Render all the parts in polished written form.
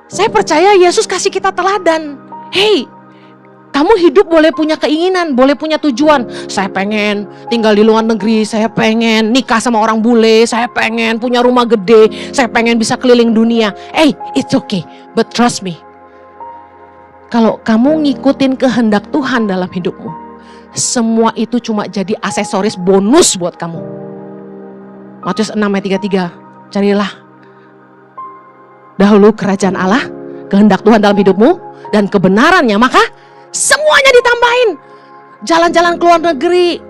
Saya percaya Yesus kasih kita teladan. Hey, kamu hidup boleh punya keinginan, boleh punya tujuan. Saya pengen tinggal di luar negeri, saya pengen nikah sama orang bule, saya pengen punya rumah gede, saya pengen bisa keliling dunia. Hey, it's okay, but trust me. Kalau kamu ngikutin kehendak Tuhan dalam hidupmu, semua itu cuma jadi aksesoris bonus buat kamu. Matius 6 ayat 33, carilah dahulu kerajaan Allah, kehendak Tuhan dalam hidupmu, dan kebenarannya, maka semuanya ditambahin. Jalan-jalan ke luar negeri,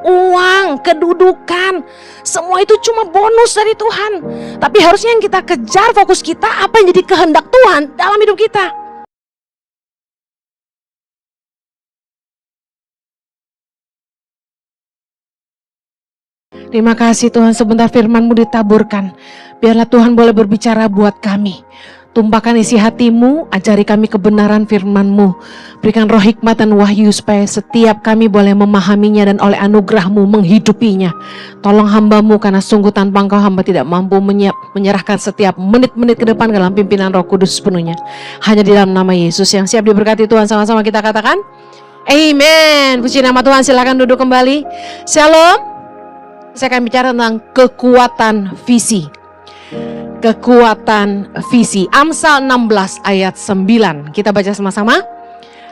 uang, kedudukan, semua itu cuma bonus dari Tuhan. Tapi harusnya yang kita kejar, fokus kita, apa yang jadi kehendak Tuhan dalam hidup kita. Terima kasih Tuhan, sebentar firman-Mu ditaburkan. Biarlah Tuhan boleh berbicara buat kami. Tumpahkan isi hati-Mu, ajari kami kebenaran firman-Mu. Berikan roh hikmat dan wahyu supaya setiap kami boleh memahaminya dan oleh anugerah-Mu menghidupinya. Tolong hamba-Mu karena sungguh tanpa Engkau hamba tidak mampu menyerahkan setiap menit-menit ke depan dalam pimpinan Roh Kudus sepenuhnya. Hanya di dalam nama Yesus yang siap diberkati Tuhan, sama-sama kita katakan amen. Puji nama Tuhan, silakan duduk kembali. Shalom. Saya akan bicara tentang kekuatan visi. Kekuatan visi. Amsal 16 ayat 9. Kita baca sama-sama.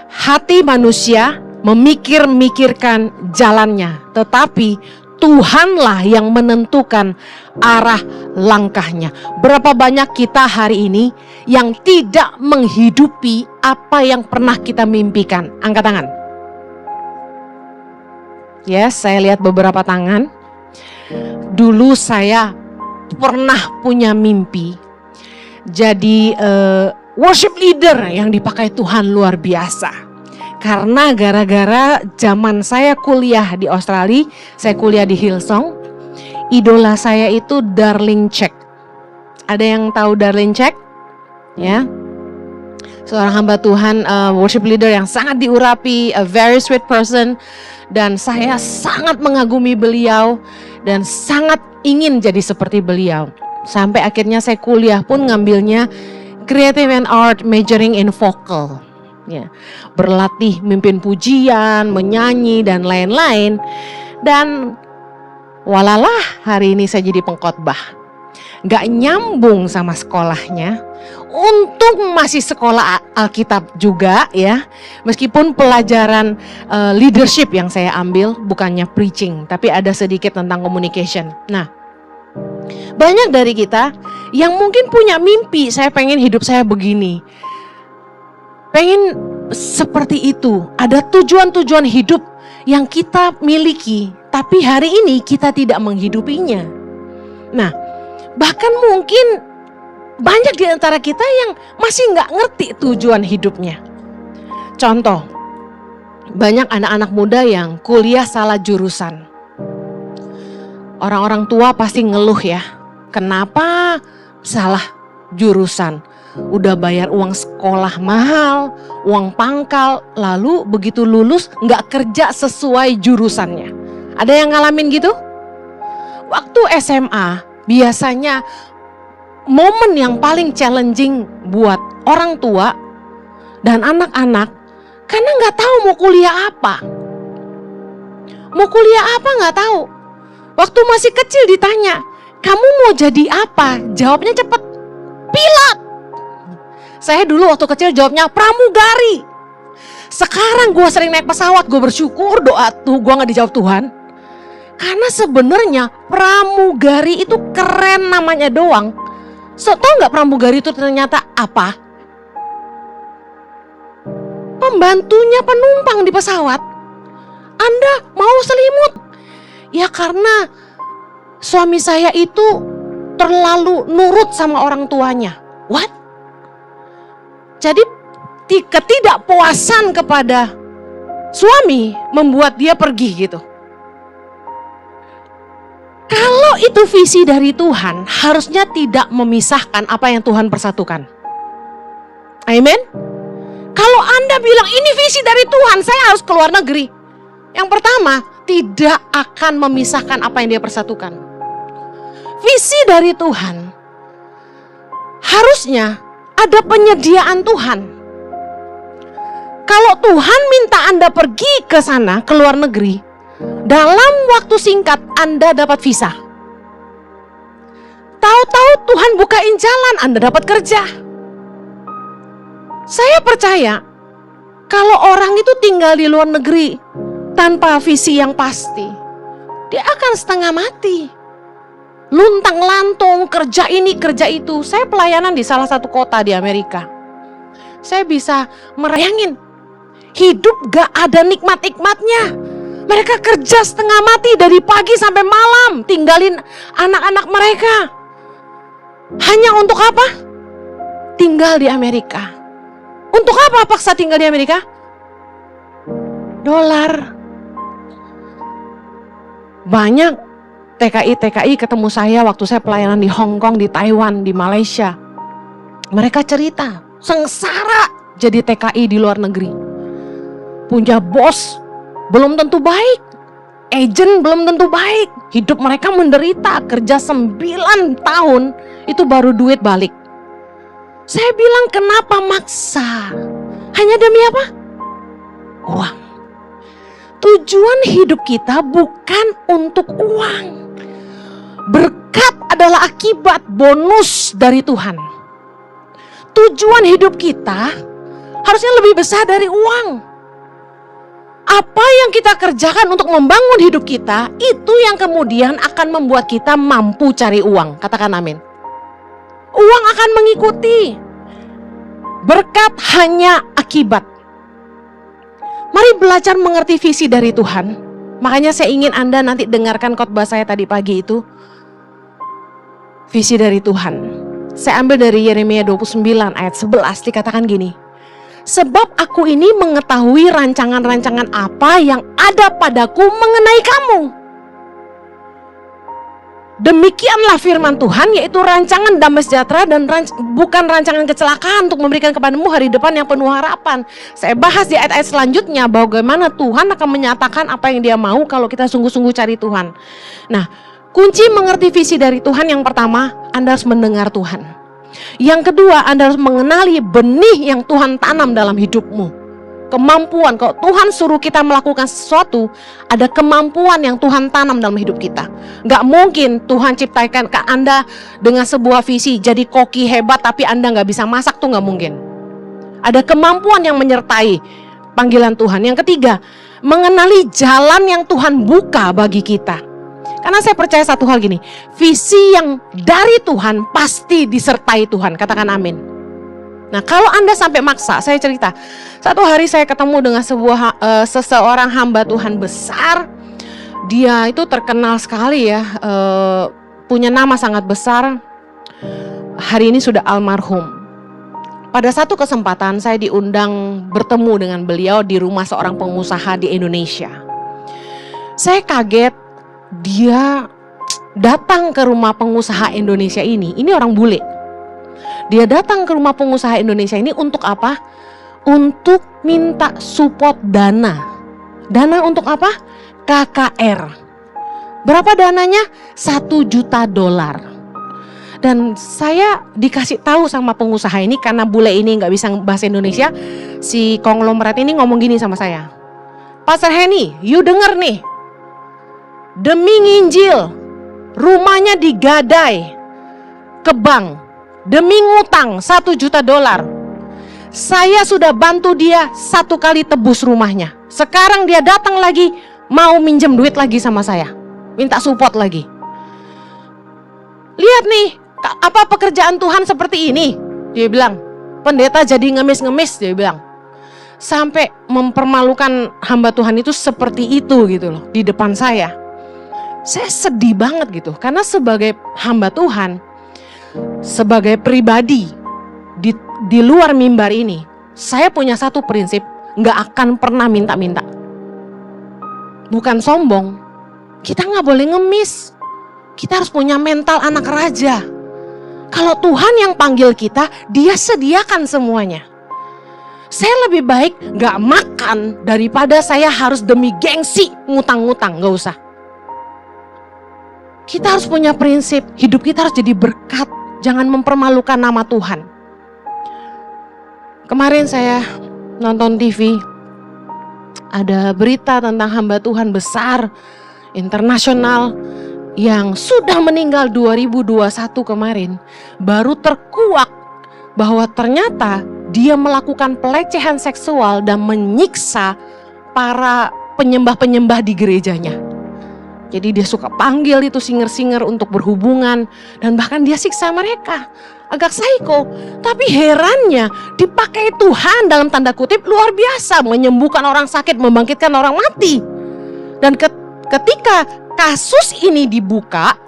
Hati manusia memikir-mikirkan jalannya, tetapi Tuhanlah yang menentukan arah langkahnya. Berapa banyak kita hari ini yang tidak menghidupi apa yang pernah kita mimpikan? Angkat tangan. Yes, saya lihat beberapa tangan. Dulu saya pernah punya mimpi jadi worship leader yang dipakai Tuhan luar biasa. Karena gara-gara zaman saya kuliah di Australia, saya kuliah di Hillsong, idola saya itu Darlene Zschech. Ada yang tahu Darlene Zschech? Ya, seorang hamba Tuhan, worship leader yang sangat diurapi, a very sweet person. Dan saya sangat mengagumi beliau dan sangat ingin jadi seperti beliau. Sampai akhirnya saya kuliah pun ngambilnya Creative and Art, majoring in vocal. Ya, berlatih mimpin pujian, menyanyi dan lain-lain. Dan walalah hari ini saya jadi pengkhotbah. Gak nyambung sama sekolahnya. Untung masih sekolah Alkitab juga ya. Meskipun pelajaran leadership yang saya ambil bukannya preaching, tapi ada sedikit tentang communication. Nah, banyak dari kita yang mungkin punya mimpi, saya pengen hidup saya begini, pengen seperti itu. Ada tujuan-tujuan hidup yang kita miliki, tapi hari ini kita tidak menghidupinya. Nah, bahkan mungkin banyak di antara kita yang masih nggak ngerti tujuan hidupnya. Contoh, banyak anak-anak muda yang kuliah salah jurusan. Orang-orang tua pasti ngeluh ya, kenapa salah jurusan? Udah bayar uang sekolah mahal, uang pangkal, lalu begitu lulus nggak kerja sesuai jurusannya. Ada yang ngalamin gitu? Waktu SMA biasanya momen yang paling challenging buat orang tua dan anak-anak karena nggak tahu mau kuliah apa. Mau kuliah apa nggak tahu. Waktu masih kecil ditanya, kamu mau jadi apa? Jawabnya cepet, pilot. Saya dulu waktu kecil jawabnya pramugari. Sekarang gue sering naik pesawat, gue bersyukur doa tuh gue nggak dijawab Tuhan. Karena sebenarnya pramugari itu keren namanya doang. So, tau gak pramugari itu ternyata apa? Pembantunya penumpang di pesawat. Anda mau selimut? Ya karena suami saya itu terlalu nurut sama orang tuanya. What? Jadi ketidakpuasan kepada suami membuat dia pergi gitu. Kalau itu visi dari Tuhan, harusnya tidak memisahkan apa yang Tuhan persatukan. Amin. Kalau Anda bilang ini visi dari Tuhan, saya harus ke luar negeri. Yang pertama, tidak akan memisahkan apa yang dia persatukan. Visi dari Tuhan harusnya Ada penyediaan Tuhan. Kalau Tuhan minta Anda pergi ke sana, ke luar negeri, dalam waktu singkat Anda dapat visa. Tahu-tahu Tuhan bukain jalan, Anda dapat kerja. Saya percaya kalau orang itu tinggal di luar negeri tanpa visi yang pasti, dia akan setengah mati. Luntang-lantung, kerja ini, kerja itu. Saya pelayanan di salah satu kota di Amerika. Saya bisa merayangin, hidup gak ada nikmat-nikmatnya. Mereka kerja setengah mati dari pagi sampai malam, tinggalin anak-anak mereka. Hanya untuk apa? Tinggal di Amerika. Untuk apa paksa tinggal di Amerika? Dolar. Banyak TKI ketemu saya waktu saya pelayanan di Hong Kong, di Taiwan, di Malaysia. Mereka cerita sengsara jadi TKI di luar negeri. Punya bos belum tentu baik, agent belum tentu baik. Hidup mereka menderita, kerja 9 tahun itu baru duit balik. Saya bilang, kenapa maksa? Hanya demi apa? Uang. Tujuan hidup kita bukan untuk uang. Berkat adalah akibat, bonus dari Tuhan. Tujuan hidup kita harusnya lebih besar dari uang. Apa yang kita kerjakan untuk membangun hidup kita, itu yang kemudian akan membuat kita mampu cari uang. Katakan amin. Uang akan mengikuti. Berkat hanya akibat. Mari belajar mengerti visi dari Tuhan. Makanya saya ingin Anda nanti dengarkan khotbah saya tadi pagi itu. Visi dari Tuhan. Saya ambil dari Yeremia 29 ayat 11, dikatakan gini. Sebab aku ini mengetahui rancangan-rancangan apa yang ada padaku mengenai kamu. Demikianlah firman Tuhan, yaitu rancangan damai sejahtera dan bukan rancangan kecelakaan, untuk memberikan kepadamu hari depan yang penuh harapan. Saya bahas di ayat-ayat selanjutnya bagaimana Tuhan akan menyatakan apa yang Dia mau kalau kita sungguh-sungguh cari Tuhan. Nah, kunci mengerti visi dari Tuhan yang pertama, Anda harus mendengar Tuhan. Yang kedua, Anda harus mengenali benih yang Tuhan tanam dalam hidupmu. Kemampuan, kalau Tuhan suruh kita melakukan sesuatu, ada kemampuan yang Tuhan tanam dalam hidup kita. Gak mungkin Tuhan ciptakan ke Anda dengan sebuah visi, jadi koki hebat tapi Anda gak bisa masak, tuh gak mungkin. Ada kemampuan yang menyertai panggilan Tuhan. Yang ketiga, mengenali jalan yang Tuhan buka bagi kita. Karena saya percaya satu hal gini, visi yang dari Tuhan pasti disertai Tuhan. Katakan amin. Nah, kalau Anda sampai maksa, saya cerita. Satu hari saya ketemu dengan seseorang hamba Tuhan besar. Dia itu terkenal sekali ya, punya nama sangat besar. Hari ini sudah almarhum. Pada satu kesempatan saya diundang bertemu dengan beliau di rumah seorang pengusaha di Indonesia. Saya kaget, dia datang ke rumah pengusaha Indonesia ini orang bule. Dia datang ke rumah pengusaha Indonesia ini untuk apa? Untuk minta support dana. Dana untuk apa? KKR. Berapa dananya? 1 juta dolar. Dan saya dikasih tahu sama pengusaha ini, karena bule ini gak bisa bahasa Indonesia, si konglomerat ini ngomong gini sama saya. Pastor Henny, you denger nih, demi nginjil, rumahnya digadai ke bank. Demi ngutang 1 juta dolar, saya sudah bantu dia 1 kali tebus rumahnya. Sekarang dia datang lagi, mau minjem duit lagi sama saya, minta support lagi. Lihat nih, apa pekerjaan Tuhan seperti ini? Dia bilang, pendeta jadi ngemis-ngemis, dia bilang. Sampai mempermalukan hamba Tuhan itu seperti itu gitu loh, di depan saya. Saya sedih banget gitu, karena sebagai hamba Tuhan, sebagai pribadi di luar mimbar ini, saya punya satu prinsip, gak akan pernah minta-minta. Bukan sombong, kita gak boleh ngemis. Kita harus punya mental anak raja. Kalau Tuhan yang panggil kita, Dia sediakan semuanya. Saya lebih baik gak makan daripada saya harus demi gengsi ngutang-ngutang, gak usah. Kita harus punya prinsip, hidup kita harus jadi berkat. Jangan mempermalukan nama Tuhan. Kemarin saya nonton TV, ada berita tentang hamba Tuhan besar, internasional, yang sudah meninggal 2021 kemarin, baru terkuak bahwa ternyata dia melakukan pelecehan seksual dan menyiksa para penyembah-penyembah di gerejanya. Jadi dia suka panggil itu singer-singer untuk berhubungan, dan bahkan dia siksa mereka. Agak psycho, tapi herannya dipakai Tuhan dalam tanda kutip luar biasa, menyembuhkan orang sakit, membangkitkan orang mati. Dan ketika kasus ini dibuka,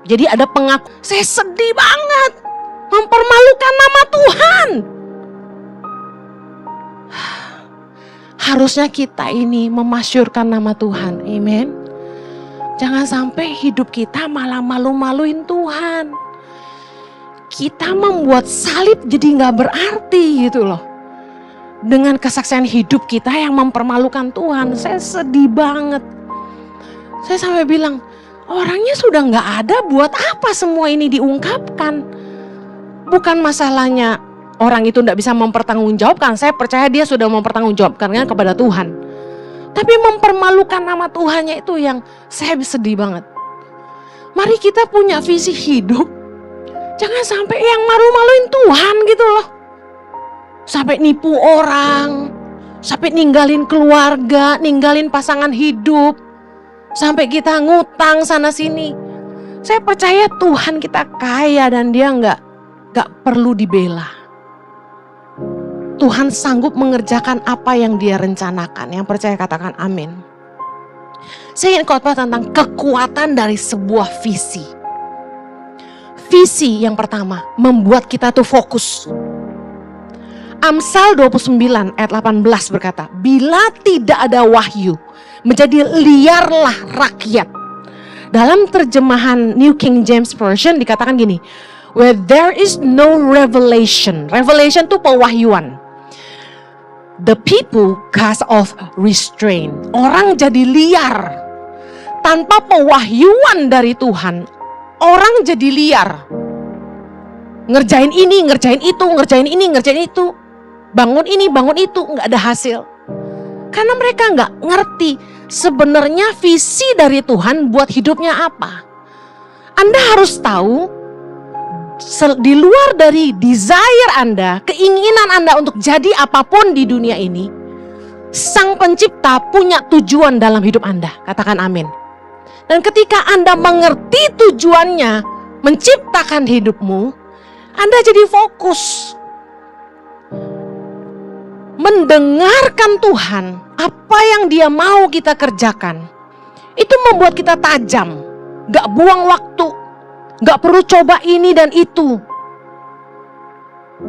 jadi ada pengaku, saya sedih banget, mempermalukan nama Tuhan. Harusnya kita ini memasyurkan nama Tuhan, amen. Jangan sampai hidup kita malah malu-maluin Tuhan. Kita membuat salib jadi gak berarti gitu loh. Dengan kesaksian hidup kita yang mempermalukan Tuhan, saya sedih banget. Saya sampai bilang, orangnya sudah gak ada, buat apa semua ini diungkapkan? Bukan masalahnya orang itu gak bisa mempertanggungjawabkan, saya percaya dia sudah mempertanggungjawabkannya kepada Tuhan. Tapi mempermalukan nama Tuhannya itu yang saya sedih banget. Mari kita punya visi hidup. Jangan sampai yang malu-maluin Tuhan gitu loh. Sampai nipu orang, sampai ninggalin keluarga, ninggalin pasangan hidup, sampai kita ngutang sana sini. Saya percaya Tuhan kita kaya dan dia nggak perlu dibela. Tuhan sanggup mengerjakan apa yang dia rencanakan. Yang percaya katakan amin. Saya ingin khotbah tentang kekuatan dari sebuah visi. Visi yang pertama, membuat kita tuh fokus. Amsal 29 ayat 18 berkata, bila tidak ada wahyu, menjadi liarlah rakyat. Dalam terjemahan New King James Version dikatakan gini, where there is no revelation. Revelation itu pewahyuan. The people cast off restraint. Orang jadi liar. Tanpa pewahyuan dari Tuhan, orang jadi liar. Ngerjain ini, ngerjain itu, ngerjain ini, ngerjain itu. Bangun ini, bangun itu, nggak ada hasil. Karena mereka nggak ngerti sebenarnya visi dari Tuhan buat hidupnya apa. Anda harus tahu, di luar dari desire Anda, keinginan Anda untuk jadi apapun di dunia ini, Sang Pencipta punya tujuan dalam hidup Anda. Katakan amin. Dan ketika Anda mengerti tujuannya menciptakan hidupmu, Anda jadi fokus. Mendengarkan Tuhan, apa yang dia mau kita kerjakan, itu membuat kita tajam. Gak buang waktu, gak perlu coba ini dan itu.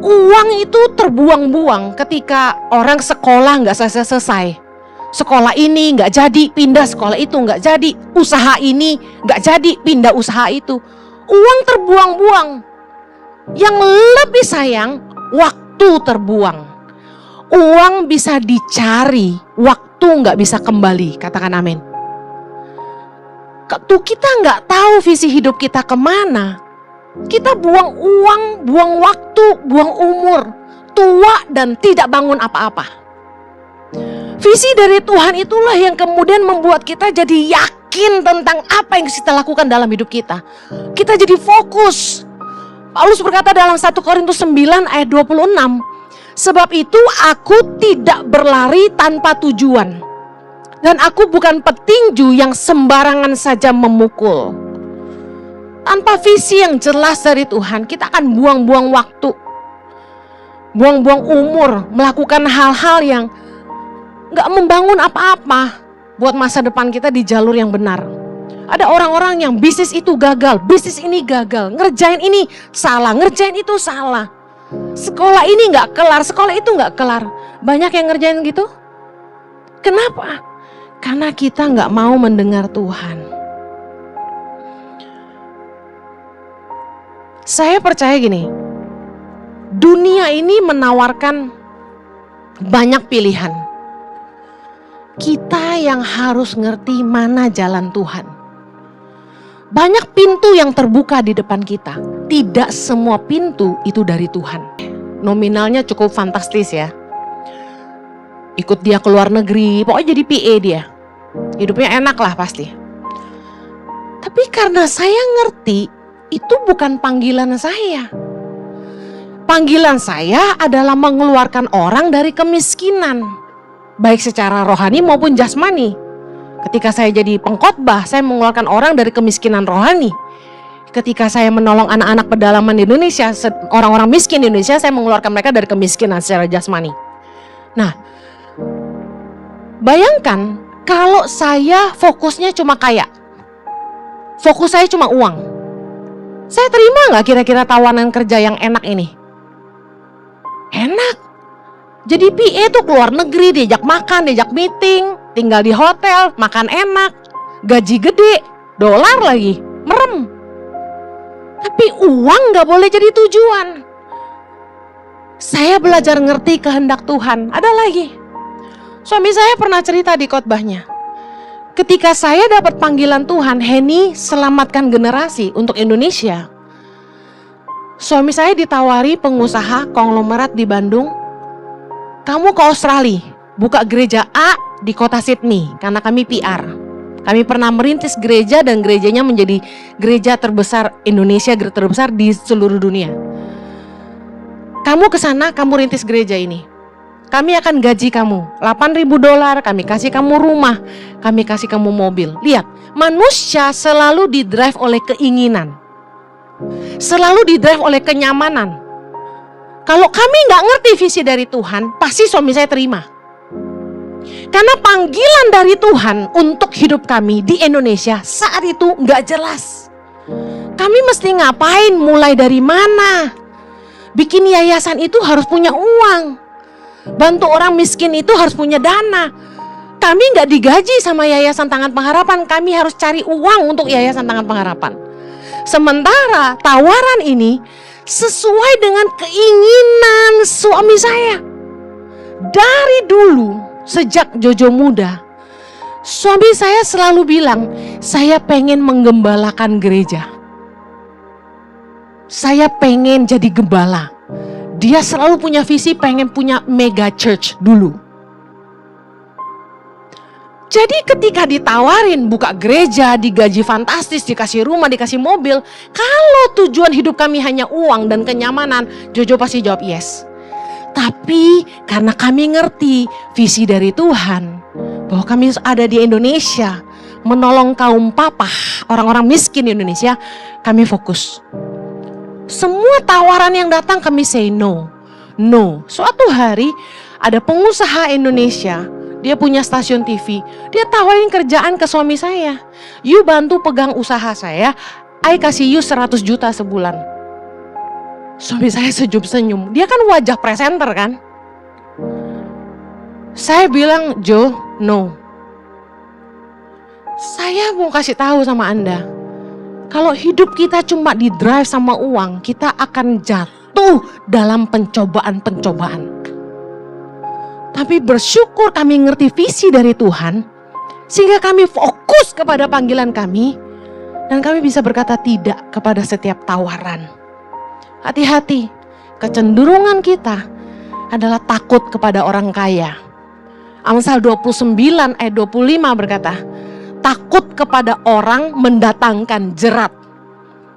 Uang itu terbuang-buang ketika orang sekolah gak selesai-selesai. Sekolah ini gak jadi, pindah sekolah itu gak jadi. Usaha ini gak jadi, pindah usaha itu. Uang terbuang-buang. Yang lebih sayang, waktu terbuang. Uang bisa dicari, waktu gak bisa kembali. Katakan amin. Tuh kita gak tahu visi hidup kita kemana. Kita buang uang, buang waktu, buang umur. Tua dan tidak bangun apa-apa. Visi dari Tuhan itulah yang kemudian membuat kita jadi yakin tentang apa yang kita lakukan dalam hidup kita. Kita jadi fokus. Paulus berkata dalam 1 Korintus 9 ayat 26, sebab itu aku tidak berlari tanpa tujuan, dan aku bukan petinju yang sembarangan saja memukul. Tanpa visi yang jelas dari Tuhan, kita akan buang-buang waktu, buang-buang umur, melakukan hal-hal yang gak membangun apa-apa buat masa depan kita di jalur yang benar. Ada orang-orang yang bisnis itu gagal, bisnis ini gagal, ngerjain ini salah, ngerjain itu salah. Sekolah ini gak kelar, sekolah itu gak kelar. Banyak yang ngerjain gitu. Kenapa? Karena kita gak mau mendengar Tuhan. Saya percaya gini, dunia ini menawarkan banyak pilihan. Kita yang harus ngerti mana jalan Tuhan. Banyak pintu yang terbuka di depan kita. Tidak semua pintu itu dari Tuhan. nominalnya cukup fantastis ya. Ikut dia ke luar negeri, pokoknya jadi PA dia. Hidupnya enak lah pasti. Tapi karena saya ngerti, itu bukan panggilan saya. Panggilan saya adalah mengeluarkan orang dari kemiskinan, baik secara rohani maupun jasmani. Ketika saya jadi pengkhotbah, saya mengeluarkan orang dari kemiskinan rohani. Ketika saya menolong anak-anak pedalaman di Indonesia, orang-orang miskin di Indonesia, saya mengeluarkan mereka dari kemiskinan secara jasmani. Nah, bayangkan kalau saya fokusnya cuma kaya, fokus saya cuma uang. Saya terima gak kira-kira tawaran kerja yang enak ini? Enak. Jadi PA tuh keluar negeri, diajak makan, diajak meeting, tinggal di hotel, makan enak, gaji gede, dolar lagi, merem. Tapi uang gak boleh jadi tujuan. Saya belajar ngerti kehendak Tuhan. Ada lagi, suami saya pernah cerita di khotbahnya, ketika saya dapat panggilan Tuhan, Henny selamatkan generasi untuk Indonesia. Suami saya ditawari pengusaha konglomerat di Bandung, kamu ke Australia, buka gereja A di kota Sydney, karena kami PR. Kami pernah merintis gereja dan gerejanya menjadi gereja terbesar Indonesia, terbesar di seluruh dunia. Kamu ke sana, kamu rintis gereja ini. Kami akan gaji kamu $8.000, kami kasih kamu rumah, kami kasih kamu mobil. Lihat, manusia selalu didrive oleh keinginan, selalu didrive oleh kenyamanan. Kalau kami gak ngerti visi dari Tuhan, pasti suami saya terima. Karena panggilan dari Tuhan untuk hidup kami di Indonesia saat itu gak jelas. Kami mesti ngapain, mulai dari mana? Bikin yayasan itu harus punya uang, bantu orang miskin itu harus punya dana. Kami gak digaji sama Yayasan Tangan Pengharapan, kami harus cari uang untuk Yayasan Tangan Pengharapan. Sementara tawaran ini sesuai dengan keinginan suami saya. Dari dulu, sejak Jojo muda, suami saya selalu bilang, saya pengen menggembalakan gereja. Saya pengen jadi gembala. Dia selalu punya visi pengen punya mega church dulu. Jadi ketika ditawarin buka gereja, digaji fantastis, dikasih rumah, dikasih mobil, kalau tujuan hidup kami hanya uang dan kenyamanan, Jojo pasti jawab yes. Tapi karena kami ngerti visi dari Tuhan, bahwa kami ada di Indonesia, menolong kaum papa, orang-orang miskin di Indonesia, kami fokus. Semua tawaran yang datang kami say no. No. Suatu hari ada pengusaha Indonesia, dia punya stasiun TV, dia tawarin kerjaan ke suami saya. You bantu pegang usaha saya, I kasih you 100 juta sebulan. Suami saya senyum-senyum, dia kan wajah presenter kan. Saya bilang, Jo, no. Saya mau kasih tahu sama Anda, kalau hidup kita cuma di drive sama uang, kita akan jatuh dalam pencobaan-pencobaan. Tapi bersyukur kami ngerti visi dari Tuhan, sehingga kami fokus kepada panggilan kami, dan kami bisa berkata tidak kepada setiap tawaran. Hati-hati, kecenderungan kita adalah takut kepada orang kaya. Amsal 29 ayat 25 berkata, takut kepada orang mendatangkan jerat,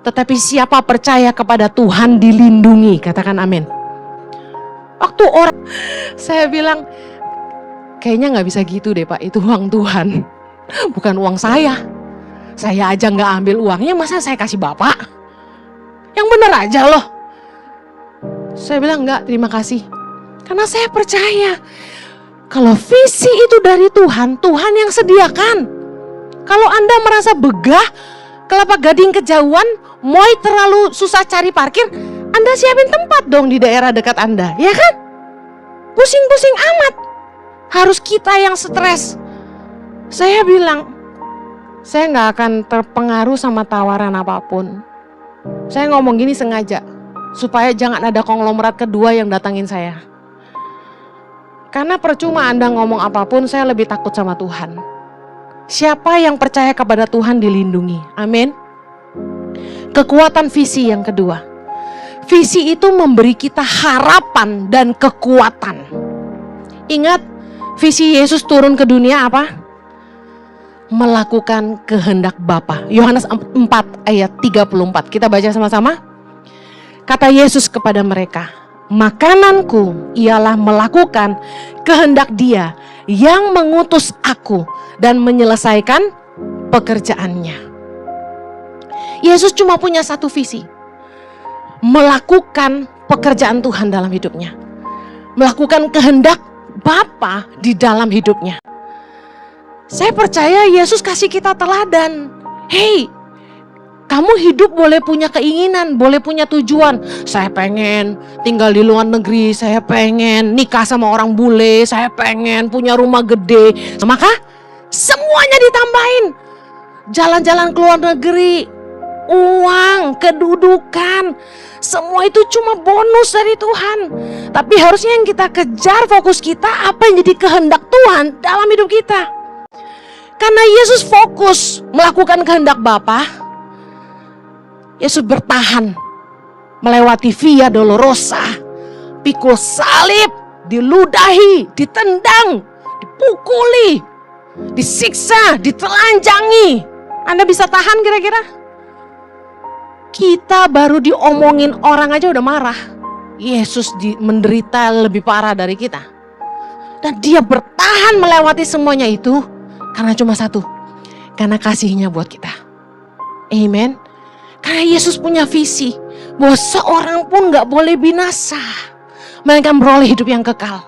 tetapi siapa percaya kepada Tuhan dilindungi. Katakan amin. Waktu orang, saya bilang, kayaknya gak bisa gitu deh Pak, itu uang Tuhan, bukan uang saya. Saya aja gak ambil uangnya, masa saya kasih Bapak? Yang bener aja loh. Saya bilang enggak, terima kasih. Karena saya percaya, kalau visi itu dari Tuhan, Tuhan yang sediakan. Kalau Anda merasa begah, Kelapa Gading kejauhan, Moy terlalu susah cari parkir, Anda siapin tempat dong di daerah dekat Anda, ya kan? Pusing-pusing amat. Harus kita yang stres. Saya bilang, saya gak akan terpengaruh sama tawaran apapun. Saya ngomong gini sengaja, supaya jangan ada konglomerat kedua yang datangin saya. Karena percuma Anda ngomong apapun, saya lebih takut sama Tuhan. Siapa yang percaya kepada Tuhan dilindungi. Amin. Kekuatan visi yang kedua. Visi itu memberi kita harapan dan kekuatan. Ingat, visi Yesus turun ke dunia apa? Melakukan kehendak Bapa. Yohanes 4 ayat 34. Kita baca sama-sama. Kata Yesus kepada mereka, makananku ialah melakukan kehendak Dia yang mengutus aku dan menyelesaikan pekerjaannya. Yesus cuma punya satu visi. Melakukan pekerjaan Tuhan dalam hidupnya. Melakukan kehendak Bapa di dalam hidupnya. Saya percaya Yesus kasih kita teladan. Hey, kamu hidup boleh punya keinginan, boleh punya tujuan. Saya pengen tinggal di luar negeri, saya pengen nikah sama orang bule, saya pengen punya rumah gede. Maka semuanya ditambahin. Jalan-jalan ke luar negeri, uang, kedudukan, semua itu cuma bonus dari Tuhan. Tapi harusnya yang kita kejar, fokus kita apa yang jadi kehendak Tuhan dalam hidup kita. Karena Yesus fokus melakukan kehendak Bapa, Yesus bertahan melewati Via Dolorosa, pikul salib, diludahi, ditendang, dipukuli, disiksa, ditelanjangi. Anda bisa tahan kira-kira? Kita baru diomongin orang aja udah marah. Yesus menderita lebih parah dari kita. Dan dia bertahan melewati semuanya itu karena cuma satu, karena kasihnya buat kita. Amen. Karena Yesus punya visi bahwa seorang pun gak boleh binasa, melainkan beroleh hidup yang kekal.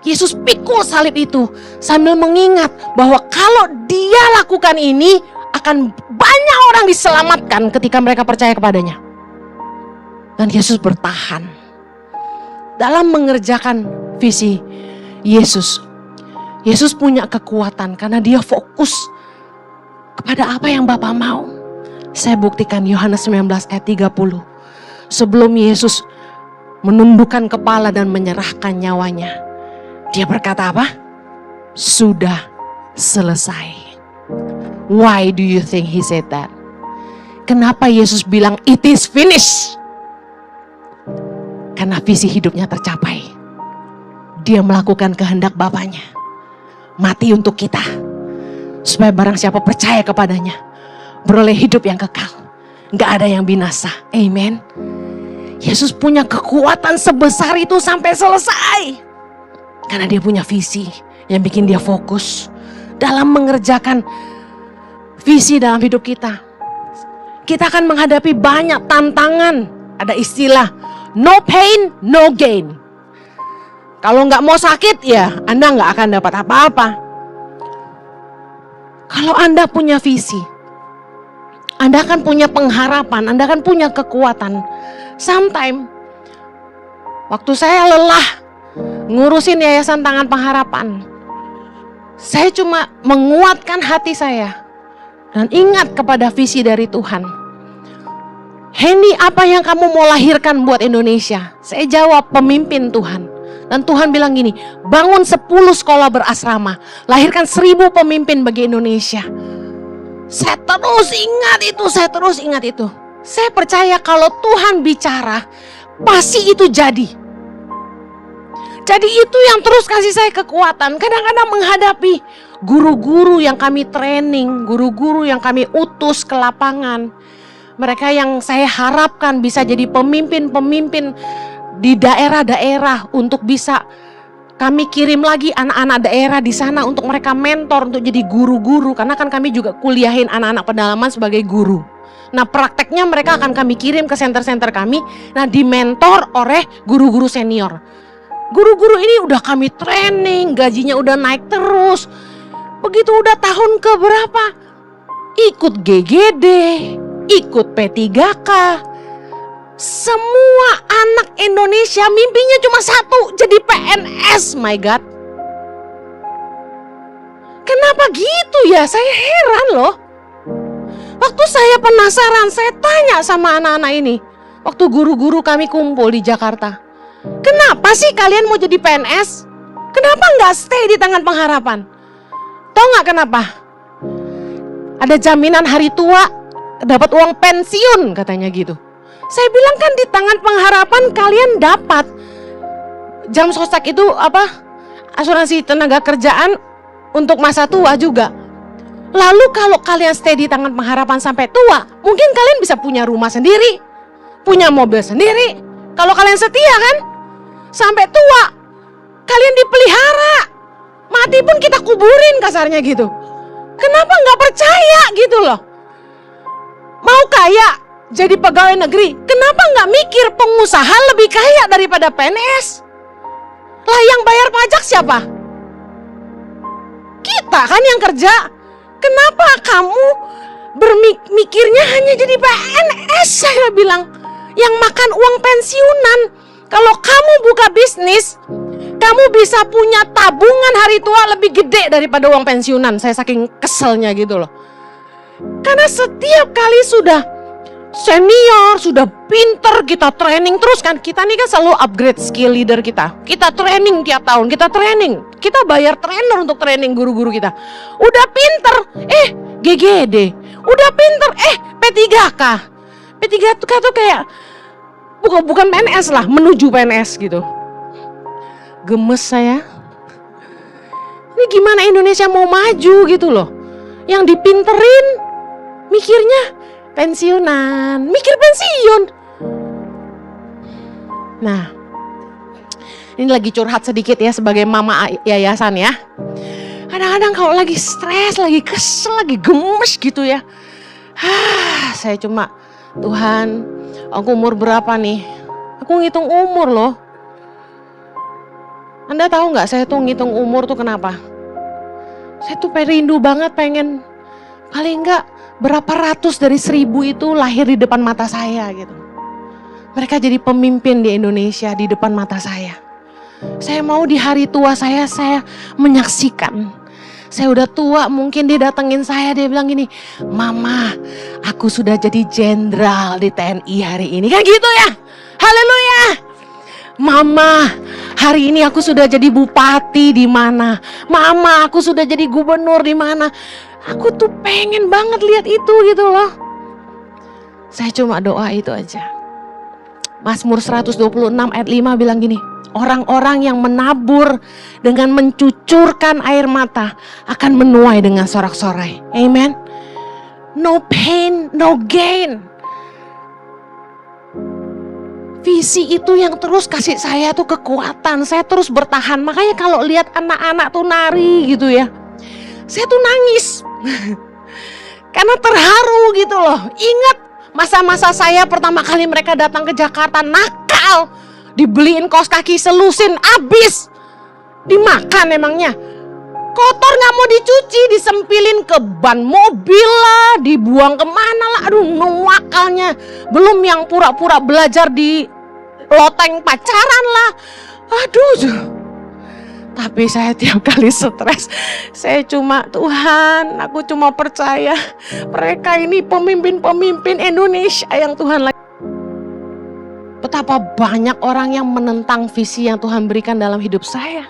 Yesus pikul salib itu sambil mengingat bahwa kalau dia lakukan ini, akan banyak orang diselamatkan ketika mereka percaya kepadanya. Dan Yesus bertahan dalam mengerjakan visi Yesus. Yesus punya kekuatan karena dia fokus kepada apa yang Bapa mau. Saya buktikan Yohanes 19 ayat 30. Sebelum Yesus menundukkan kepala dan menyerahkan nyawanya, dia berkata apa? Sudah selesai. Why do you think he said that? Kenapa Yesus bilang it is finished? Karena visi hidupnya tercapai. Dia melakukan kehendak Bapanya. Mati untuk kita, supaya barang siapa percaya kepadanya beroleh hidup yang kekal, gak ada yang binasa. Amen. Yesus punya kekuatan sebesar itu sampai selesai karena dia punya visi yang bikin dia fokus dalam mengerjakan visi dalam hidup kita. Kita akan menghadapi banyak tantangan. Ada istilah no pain, no gain. Kalau nggak mau sakit ya Anda nggak akan dapat apa-apa. Kalau Anda punya visi, Anda akan punya pengharapan, Anda akan punya kekuatan. Sometimes waktu saya lelah ngurusin Yayasan Tangan Pengharapan, saya cuma menguatkan hati saya dan ingat kepada visi dari Tuhan. Henny, apa yang kamu mau lahirkan buat Indonesia? Saya jawab, pemimpin Tuhan. Dan Tuhan bilang gini, bangun 10 sekolah berasrama, lahirkan 1000 pemimpin bagi Indonesia. Saya terus ingat itu. Saya percaya kalau Tuhan bicara, pasti itu jadi. Jadi itu yang terus kasih saya kekuatan. Kadang-kadang menghadapi guru-guru yang kami training, guru-guru yang kami utus ke lapangan. Mereka yang saya harapkan bisa jadi pemimpin-pemimpin di daerah-daerah untuk bisa kami kirim lagi anak-anak daerah di sana untuk mereka mentor, untuk jadi guru-guru. Karena kan kami juga kuliahin anak-anak pedalaman sebagai guru. Nah prakteknya mereka akan kami kirim ke center-center kami. Nah dimentor oleh guru-guru senior. Guru-guru ini udah kami training, gajinya udah naik terus. Begitu udah tahun ke berapa, ikut GGD, ikut P3K. Semua anak Indonesia mimpinya cuma satu, jadi PNS, my God. Kenapa gitu ya? Saya heran loh. Waktu saya penasaran, saya tanya sama anak-anak ini. Waktu guru-guru kami kumpul di Jakarta. Kenapa sih kalian mau jadi PNS? Kenapa nggak stay di Tangan Pengharapan? Tahu nggak kenapa? Ada jaminan hari tua, dapat uang pensiun katanya gitu. Saya bilang kan di tangan pengharapan kalian dapat. Jam sostek itu apa? Asuransi tenaga kerjaan untuk masa tua juga. Lalu kalau kalian stay di tangan pengharapan sampai tua, mungkin kalian bisa punya rumah sendiri, punya mobil sendiri. Kalau kalian setia kan, sampai tua, kalian dipelihara. Mati pun kita kuburin kasarnya gitu. Kenapa nggak percaya gitu loh? Mau kaya jadi pegawai negeri, kenapa nggak mikir pengusaha lebih kaya daripada PNS? Lah yang bayar pajak siapa? Kita kan yang kerja. Kenapa kamu bermikirnya hanya jadi PNS? Saya bilang, yang makan uang pensiunan. Kalau kamu buka bisnis, kamu bisa punya tabungan hari tua lebih gede daripada uang pensiunan. Saya saking keselnya gitu loh. Karena setiap kali sudah senior, sudah pinter, kita training terus kan. Kita nih kan selalu upgrade skill leader kita. Kita training tiap tahun, kita training. Kita bayar trainer untuk training guru-guru kita. Udah pinter, GGD. Udah pinter, P3K. P3K tuh kayak bukan PNS lah, menuju PNS gitu. Gemes saya. Ini gimana Indonesia mau maju gitu loh. Yang dipinterin mikirnya pensiunan, mikir pensiun. Nah, ini lagi curhat sedikit ya sebagai mama yayasan ya. Kadang-kadang kalau lagi stres, lagi kesel, lagi gemes gitu ya. Saya cuma, Tuhan, aku umur berapa nih? Aku ngitung umur loh. Anda tahu nggak saya tuh ngitung umur tuh kenapa? Saya tuh rindu banget pengen paling nggak berapa ratus dari 1000 itu lahir di depan mata saya gitu. Mereka jadi pemimpin di Indonesia di depan mata saya. Saya mau di hari tua saya menyaksikan. Saya udah tua, mungkin dia datengin saya, dia bilang gini, Mama, aku sudah jadi jenderal di TNI hari ini. Kan gitu ya? Haleluya. Mama, hari ini aku sudah jadi bupati di mana? Mama, aku sudah jadi gubernur di mana? Aku tuh pengen banget lihat itu gitu loh. Saya cuma doa itu aja. Mazmur 126 ayat 5 bilang gini, orang-orang yang menabur dengan mencucurkan air mata akan menuai dengan sorak-sorai. Amen. No pain, no gain. Visi itu yang terus kasih saya tuh kekuatan. Saya terus bertahan. Makanya kalau lihat anak-anak tuh nari gitu ya, saya tuh nangis. Karena terharu gitu loh. Ingat masa-masa saya pertama kali mereka datang ke Jakarta, nakal. Dibeliin kaos kaki selusin, abis. Dimakan emangnya. Kotor gak mau dicuci, disempilin ke ban mobil lah, dibuang kemana lah. Aduh, nuakalnya. Belum yang pura-pura belajar di loteng pacaran lah. Aduh. Tapi saya tiap kali stres, saya cuma, Tuhan, aku cuma percaya mereka ini pemimpin-pemimpin Indonesia yang Tuhan lagi. Betapa banyak orang yang menentang visi yang Tuhan berikan dalam hidup saya.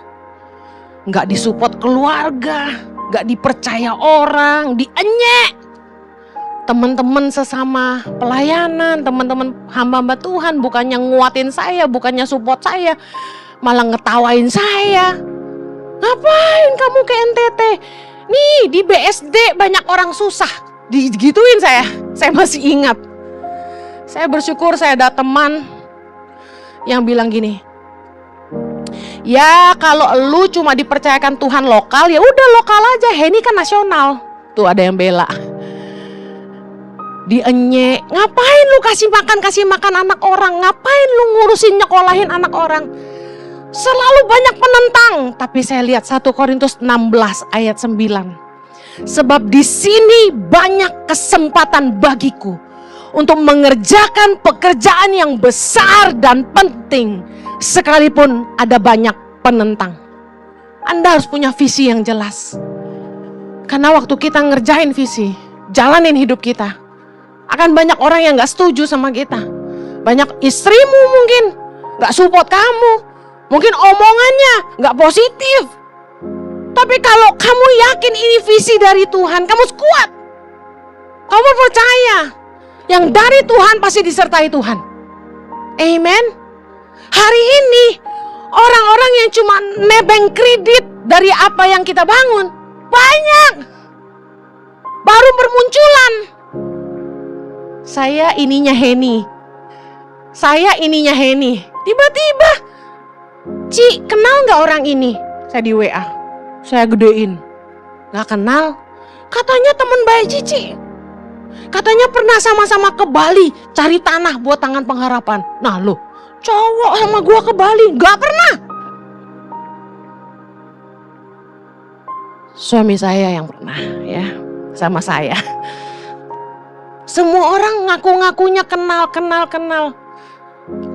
Nggak disupport keluarga, nggak dipercaya orang, dienyek. Teman-teman sesama pelayanan, teman-teman hamba-hamba Tuhan bukannya nguatin saya, bukannya support saya, malah ngetawain saya. Ngapain kamu ke NTT? Nih di BSD banyak orang susah. Digituin saya masih ingat. Saya bersyukur saya ada teman yang bilang gini, ya kalau lu cuma dipercayakan Tuhan lokal, ya udah lokal aja. Ini kan nasional. Tuh ada yang bela. Dienyek. Ngapain lu kasih makan anak orang? Ngapain lu ngurusin nyekolahin anak orang? Selalu banyak penentang. Tapi saya lihat 1 Korintus 16 ayat 9. Sebab di sini banyak kesempatan bagiku untuk mengerjakan pekerjaan yang besar dan penting, sekalipun ada banyak penentang. Anda harus punya visi yang jelas. Karena waktu kita ngerjain visi, jalanin hidup kita, akan banyak orang yang gak setuju sama kita. Banyak istrimu mungkin gak support kamu, mungkin omongannya gak positif. Tapi kalau kamu yakin ini visi dari Tuhan, kamu kuat. Kamu percaya yang dari Tuhan pasti disertai Tuhan. Amen. Hari ini orang-orang yang cuma nebeng kredit dari apa yang kita bangun banyak. Baru bermunculan. Saya ininya Heni. Tiba-tiba, Ci, kenal gak orang ini? Saya di WA. Saya gedein. Gak kenal. Katanya teman baik Cici. Katanya pernah sama-sama ke Bali cari tanah buat tangan pengharapan. Nah loh, cowok sama gua ke Bali gak pernah. Suami saya yang pernah ya sama saya. Semua orang ngaku-ngakunya kenal.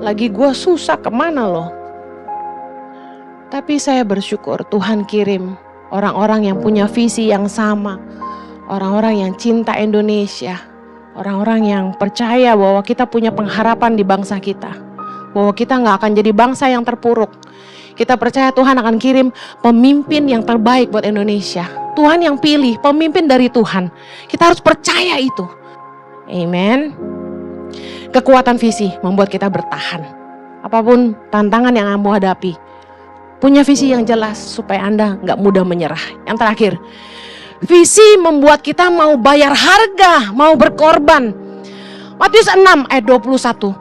Lagi gua susah kemana loh. Tapi saya bersyukur Tuhan kirim orang-orang yang punya visi yang sama. Orang-orang yang cinta Indonesia. Orang-orang yang percaya bahwa kita punya pengharapan di bangsa kita. Bahwa kita gak akan jadi bangsa yang terpuruk. Kita percaya Tuhan akan kirim pemimpin yang terbaik buat Indonesia. Tuhan yang pilih pemimpin dari Tuhan. Kita harus percaya itu. Amen. Kekuatan visi membuat kita bertahan. Apapun tantangan yang kamu hadapi. Punya visi yang jelas supaya Anda gak mudah menyerah. Yang terakhir, visi membuat kita mau bayar harga, mau berkorban. Matius 6 ayat 21.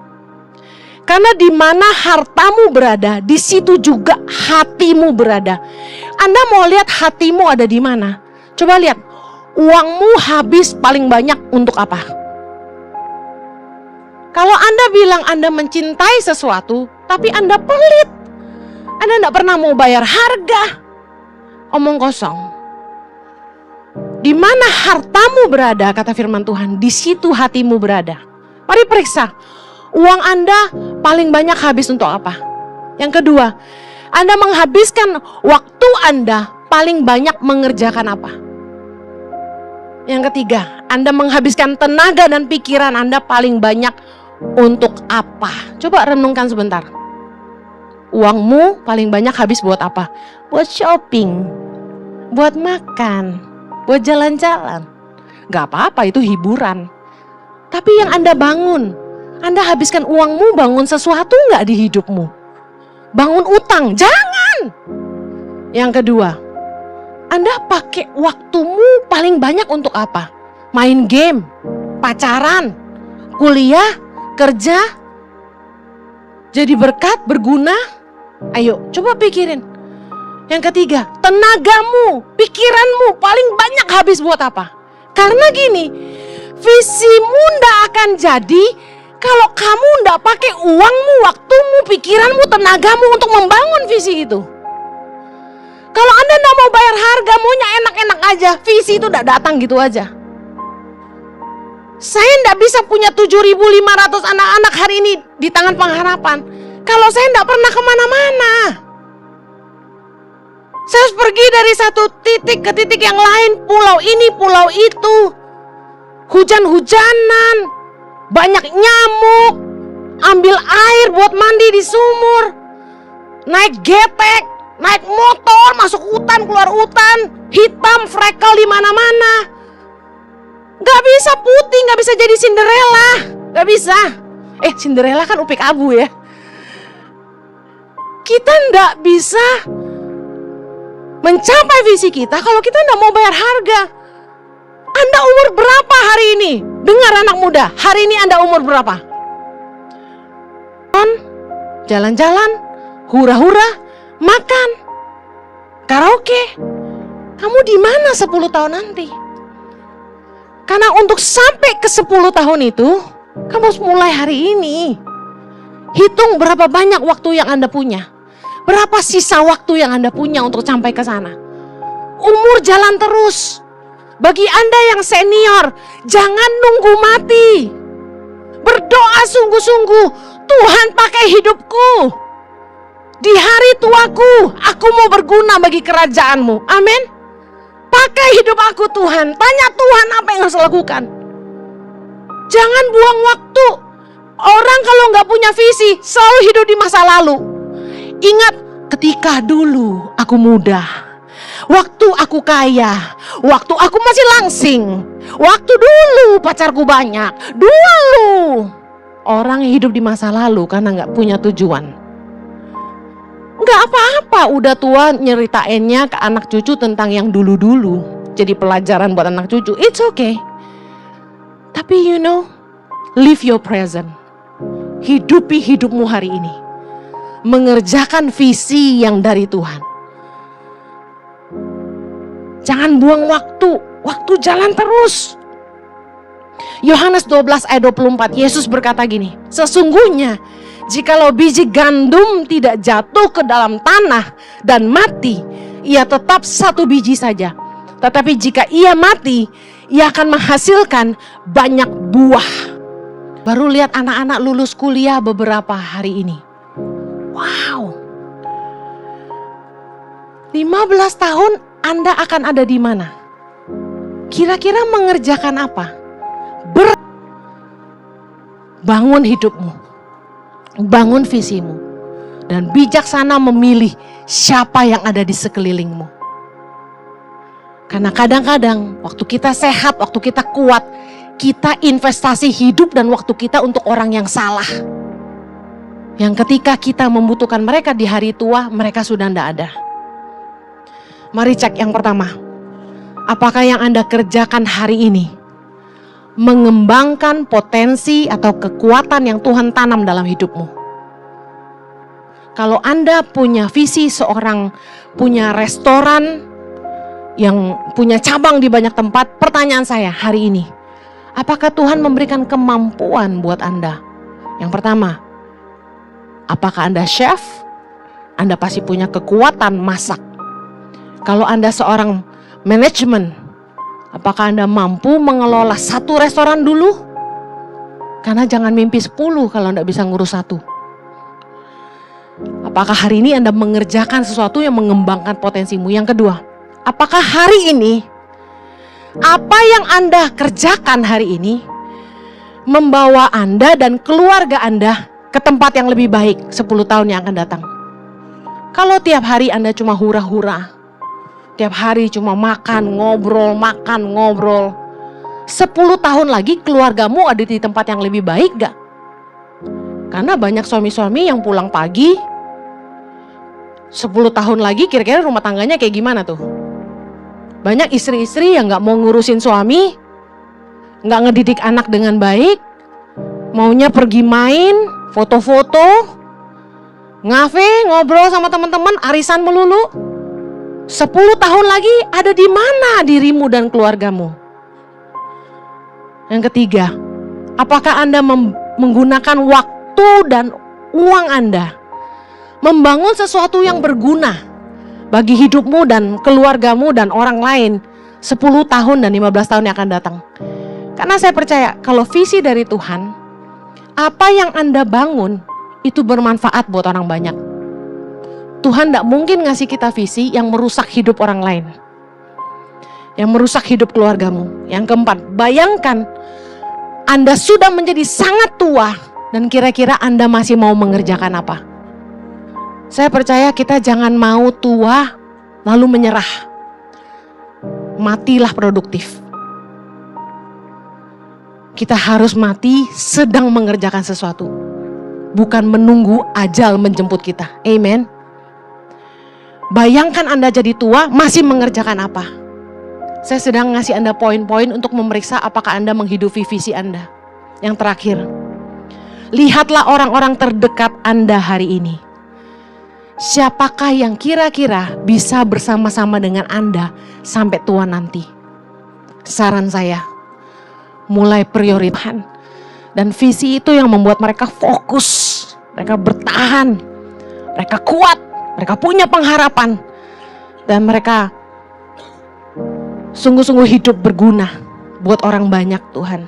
Karena di mana hartamu berada, di situ juga hatimu berada. Anda mau lihat hatimu ada di mana? Coba lihat, uangmu habis paling banyak untuk apa? Kalau Anda bilang Anda mencintai sesuatu, tapi Anda pelit, Anda tidak pernah mau bayar harga, omong kosong. Di mana hartamu berada, kata firman Tuhan, di situ hatimu berada. Mari periksa, uang Anda paling banyak habis untuk apa? Yang kedua, Anda menghabiskan waktu Anda paling banyak mengerjakan apa? Yang ketiga, Anda menghabiskan tenaga dan pikiran Anda paling banyak untuk apa? Coba renungkan sebentar. Uangmu paling banyak habis buat apa? Buat shopping, buat makan, buat jalan-jalan. Gak apa-apa, itu hiburan. Tapi yang Anda bangun, Anda habiskan uangmu bangun sesuatu gak di hidupmu? Bangun utang, jangan. Yang kedua, Anda pakai waktumu paling banyak untuk apa? Main game, pacaran, kuliah, kerja, jadi berkat, berguna. Ayo coba pikirin. Yang ketiga, tenagamu, pikiranmu paling banyak habis buat apa? Karena gini, visimu ndak akan jadi kalau kamu ndak pakai uangmu, waktumu, pikiranmu, tenagamu untuk membangun visi itu. Kalau Anda ndak mau bayar harga, maunya enak-enak aja, visi itu ndak datang gitu aja. Saya ndak bisa punya 7.500 anak-anak hari ini di tangan pengharapan kalau saya ndak pernah kemana-mana. Saya harus pergi dari satu titik ke titik yang lain, pulau ini, pulau itu. Hujan-hujanan, banyak nyamuk, ambil air buat mandi di sumur, naik getek, naik motor, masuk hutan, keluar hutan, hitam, freckle di mana-mana. Gak bisa putih, gak bisa jadi Cinderella, gak bisa. Cinderella kan upik abu ya. Kita gak bisa mencapai visi kita kalau kita gak mau bayar harga. Anda umur berapa hari ini? Dengar anak muda, hari ini Anda umur berapa? Jalan-jalan, hura-hura, makan, karaoke. Kamu di mana 10 tahun nanti? Karena untuk sampai ke 10 tahun itu, kamu harus mulai hari ini. Hitung berapa banyak waktu yang Anda punya. Berapa sisa waktu yang Anda punya untuk sampai ke sana. Umur jalan terus. Bagi Anda yang senior, jangan nunggu mati. Berdoa sungguh-sungguh, Tuhan pakai hidupku. Di hari tuaku, aku mau berguna bagi kerajaan-Mu. Amin. Pakai hidup aku Tuhan. Tanya Tuhan apa yang harus lakukan. Jangan buang waktu. Orang kalau nggak punya visi selalu hidup di masa lalu. Ingat ketika dulu aku muda, waktu aku kaya, waktu aku masih langsing, waktu dulu pacarku banyak, dulu. orang yang hidup di masa lalu karena nggak punya tujuan. Nggak apa-apa, udah tua nyeritainnya ke anak cucu tentang yang dulu-dulu. Jadi pelajaran buat anak cucu, it's okay. Tapi live your present. Hidupi hidupmu hari ini. Mengerjakan visi yang dari Tuhan. Jangan buang waktu. Waktu jalan terus. Yohanes 12 ayat 24, Yesus berkata gini, sesungguhnya jikalau biji gandum tidak jatuh ke dalam tanah dan mati, ia tetap satu biji saja. Tetapi jika ia mati, ia akan menghasilkan banyak buah. Baru lihat anak-anak lulus kuliah beberapa hari ini. Wow. 15 tahun Anda akan ada di mana? Kira-kira mengerjakan apa? Bangun hidupmu. Bangun visimu. Dan bijaksana memilih siapa yang ada di sekelilingmu. Karena kadang-kadang waktu kita sehat, waktu kita kuat, kita investasi hidup dan waktu kita untuk orang yang salah. Yang ketika kita membutuhkan mereka di hari tua, mereka sudah tidak ada. Mari cek yang pertama. Apakah yang Anda kerjakan hari ini mengembangkan potensi atau kekuatan yang Tuhan tanam dalam hidupmu? Kalau Anda punya visi seorang punya restoran yang punya cabang di banyak tempat, pertanyaan saya hari ini, apakah Tuhan memberikan kemampuan buat Anda? Yang pertama, apakah Anda chef? Anda pasti punya kekuatan masak. Kalau Anda seorang manajemen, apakah Anda mampu mengelola satu restoran dulu? Karena jangan mimpi 10 kalau Anda bisa ngurus satu. Apakah hari ini Anda mengerjakan sesuatu yang mengembangkan potensimu? Yang kedua, apakah hari ini apa yang Anda kerjakan hari ini membawa Anda dan keluarga Anda ke tempat yang lebih baik 10 tahun yang akan datang? Kalau tiap hari Anda cuma hura-hura, tiap hari cuma makan, ngobrol, 10 tahun lagi keluargamu ada di tempat yang lebih baik gak? Karena banyak suami-suami yang pulang pagi, 10 tahun lagi kira-kira rumah tangganya kayak gimana tuh? Banyak istri-istri yang gak mau ngurusin suami, gak ngedidik anak dengan baik, maunya pergi main, foto-foto, ngafe, ngobrol sama teman-teman, arisan melulu. 10 tahun lagi ada di mana dirimu dan keluargamu? Yang ketiga, apakah Anda menggunakan waktu dan uang Anda membangun sesuatu yang berguna bagi hidupmu dan keluargamu dan orang lain 10 tahun dan 15 tahun yang akan datang? Karena saya percaya kalau visi dari Tuhan, apa yang Anda bangun itu bermanfaat buat orang banyak. Tuhan tidak mungkin ngasih kita visi yang merusak hidup orang lain, yang merusak hidup keluargamu. Yang keempat, bayangkan Anda sudah menjadi sangat tua dan kira-kira Anda masih mau mengerjakan apa? Saya percaya kita jangan mau tua lalu menyerah. Matilah produktif. Kita harus mati sedang mengerjakan sesuatu, bukan menunggu ajal menjemput kita. Amen. Bayangkan Anda jadi tua masih mengerjakan apa? Saya sedang ngasih Anda poin-poin untuk memeriksa apakah Anda menghidupi visi Anda. Yang terakhir, lihatlah orang-orang terdekat Anda hari ini. Siapakah yang kira-kira bisa bersama-sama dengan Anda sampai tua nanti? Saran saya, mulai prioritaskan. Dan visi itu yang membuat mereka fokus, mereka bertahan, mereka kuat, mereka punya pengharapan, dan mereka sungguh-sungguh hidup berguna buat orang banyak. Tuhan,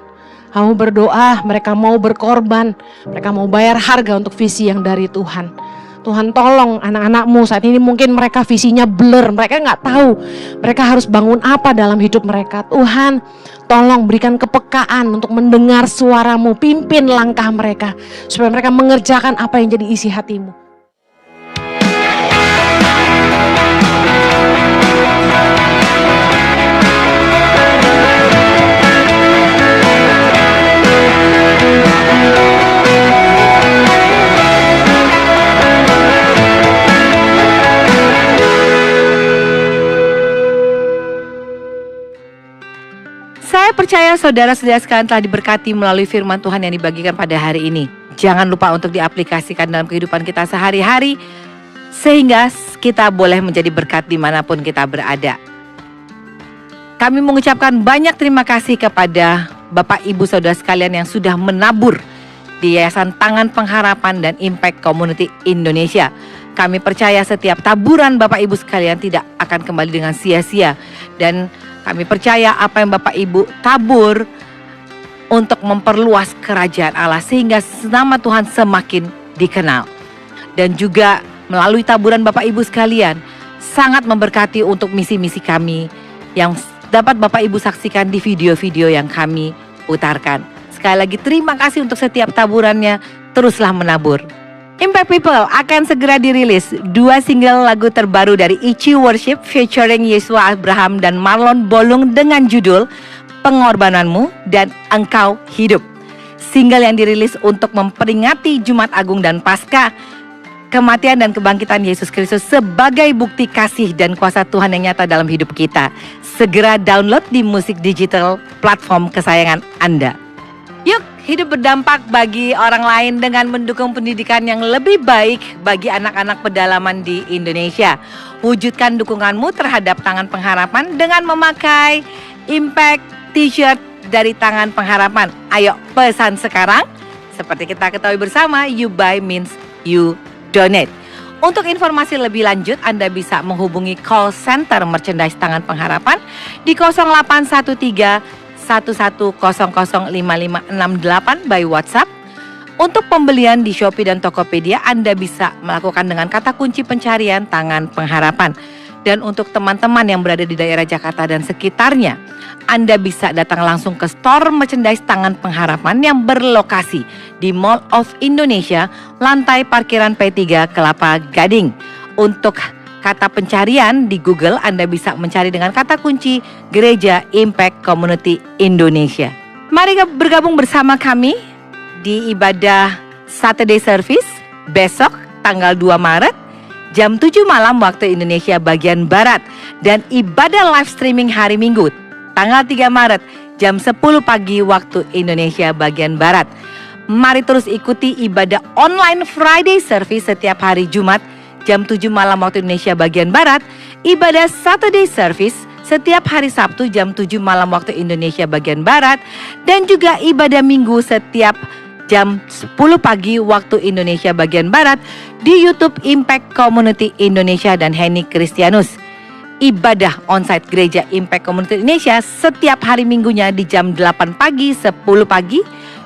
kamu berdoa, mereka mau berkorban, mereka mau bayar harga untuk visi yang dari Tuhan. Tuhan tolong anak-anakmu saat ini, mungkin mereka visinya blur, mereka gak tahu mereka harus bangun apa dalam hidup mereka. Tuhan tolong berikan kepekaan untuk mendengar suaramu, pimpin langkah mereka supaya mereka mengerjakan apa yang jadi isi hatimu. percaya saudara-saudara sekalian telah diberkati melalui firman Tuhan yang dibagikan pada hari ini. Jangan lupa untuk diaplikasikan dalam kehidupan kita sehari-hari, sehingga kita boleh menjadi berkat dimanapun kita berada. Kami mengucapkan banyak terima kasih kepada Bapak Ibu Saudara sekalian yang sudah menabur di Yayasan Tangan Pengharapan dan Impact Community Indonesia. Kami percaya setiap taburan Bapak Ibu sekalian tidak akan kembali dengan sia-sia. Dan kami percaya apa yang Bapak Ibu tabur untuk memperluas kerajaan Allah sehingga nama Tuhan semakin dikenal. Dan juga melalui taburan Bapak Ibu sekalian sangat memberkati untuk misi-misi kami yang dapat Bapak Ibu saksikan di video-video yang kami putarkan. Sekali lagi terima kasih untuk setiap taburannya, teruslah menabur. Impact People akan segera dirilis 2 single lagu terbaru dari Ichi Worship featuring Yesua Abraham dan Marlon Bolung dengan judul Pengorbananmu dan Engkau Hidup. Single yang dirilis untuk memperingati Jumat Agung dan Paskah, kematian dan kebangkitan Yesus Kristus sebagai bukti kasih dan kuasa Tuhan yang nyata dalam hidup kita. Segera download di musik digital platform kesayangan Anda. Yuk, hidup berdampak bagi orang lain dengan mendukung pendidikan yang lebih baik bagi anak-anak pedalaman di Indonesia. Wujudkan dukunganmu terhadap Tangan Pengharapan dengan memakai Impact T-shirt dari Tangan Pengharapan. Ayo pesan sekarang. Seperti kita ketahui bersama, you buy means you donate. Untuk informasi lebih lanjut, Anda bisa menghubungi call center merchandise Tangan Pengharapan di 0813 11005568 by WhatsApp. Untuk pembelian di Shopee dan Tokopedia, Anda bisa melakukan dengan kata kunci pencarian Tangan Pengharapan. Dan untuk teman-teman yang berada di daerah Jakarta dan sekitarnya, Anda bisa datang langsung ke store merchandise Tangan Pengharapan yang berlokasi di Mall of Indonesia, lantai parkiran P3 Kelapa Gading. Untuk kata pencarian di Google, Anda bisa mencari dengan kata kunci Gereja Impact Community Indonesia. Mari bergabung bersama kami di ibadah Saturday Service besok tanggal 2 Maret jam 7 malam waktu Indonesia bagian Barat, dan ibadah live streaming hari Minggu tanggal 3 Maret jam 10 pagi waktu Indonesia bagian Barat. Mari terus ikuti ibadah online Friday Service setiap hari Jumat jam 7 malam waktu Indonesia bagian Barat, ibadah Saturday Service setiap hari Sabtu jam 7 malam waktu Indonesia bagian Barat, dan juga ibadah Minggu setiap jam 10 pagi waktu Indonesia bagian Barat di YouTube Impact Community Indonesia dan Henny Kristianus. Ibadah onsite Gereja Impact Community Indonesia setiap hari Minggunya di jam 8 pagi, 10 pagi,